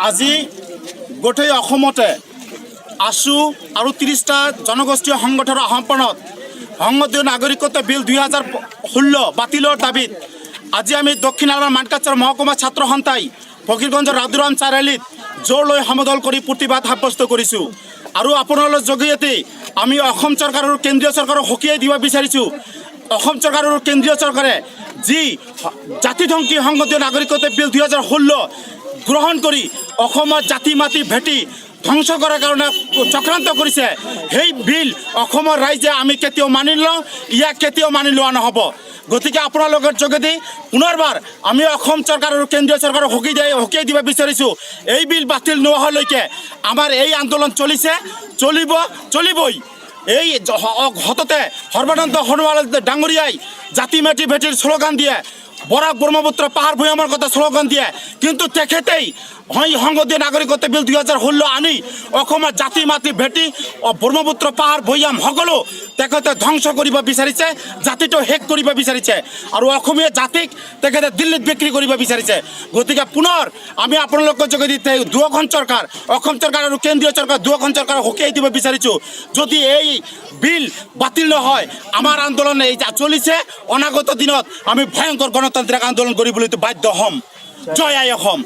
আজি গোটেই অসমতে আছু আৰু 30টা জনগোষ্ঠীয় সংগঠনৰ আহ্বানত সংসদীয় নাগৰিকত্ব বিল 2016 বাতিলৰ দাবীত আজি আমি দক্ষিণ আলমাৰ মানকাছাৰ মহকুমা ছাত্ৰ সন্থাই ফকীৰগঞ্জৰ ৰাধুৰাম চাৰিআলিত জোৰ লৈ সমদল কৰি প্ৰতিবাদ সাব্যস্ত কৰিছোঁ। আৰু আপোনালোকৰ জৰিয়তে আমি অসম চৰকাৰ আৰু কেন্দ্ৰীয় চৰকাৰক সকীয়াই দিব বিচাৰিছোঁ। অসম চৰকাৰ আৰু কেন্দ্ৰীয় চৰকাৰে যি জাতিধ্বংসী সংসদীয় নাগৰিকত্ব বিল 2016 গ্ৰহণ কৰি অসমৰ জাতি মাটি ভেটি ধ্বংস কৰাৰ কাৰণে চক্ৰান্ত কৰিছে, সেই বিল অসমৰ ৰাইজে আমি কেতিয়াও মানি লওঁ, ইয়াক কেতিয়াও মানি লোৱা নহ'ব। গতিকে আপোনালোকৰ যোগেদি পুনৰবাৰ আমি অসম চৰকাৰ আৰু কেন্দ্ৰীয় চৰকাৰক সকীয়াই দিব বিচাৰিছোঁ। এই বিল বাতিল নোহোৱালৈকে আমাৰ এই আন্দোলন চলিবই। এই হততে সৰ্বানন্দ সোণোৱাল ডাঙৰীয়াই জাতি মাটি ভেটিৰ শ্লোগান দিয়ে, বৰাক ব্ৰহ্মপুত্ৰ পাহাৰ ভৈয়ামৰ কথা শ্লোগান দিয়ে, কিন্তু তেখেতেই সংসদীয় নাগৰিকত্ব বিল 2016 আনি অসমৰ জাতি মাটি ভেটি ব্ৰহ্মপুত্ৰ পাহাৰ ভৈয়াম সকলো তেখেতে ধ্বংস কৰিব বিচাৰিছে, জাতিটো শেষ কৰিব বিচাৰিছে আৰু অসমীয়া জাতিক তেখেতে দিল্লীত বিক্ৰী কৰিব বিচাৰিছে। গতিকে পুনৰ আমি আপোনালোকৰ যোগেদি দুয়োখন চৰকাৰ, অসম চৰকাৰ আৰু কেন্দ্ৰীয় চৰকাৰ দুয়োখন চৰকাৰক সকীয়াই দিব বিচাৰিছোঁ। যদি এই বিল বাতিল নহয়, আমাৰ আন্দোলন এই চলিছে, অনাগত দিনত আমি ভয়ংকৰ গণতান্ত্ৰিক আন্দোলন কৰিবলৈ বাধ্য হ'ম। জয় আই অসম।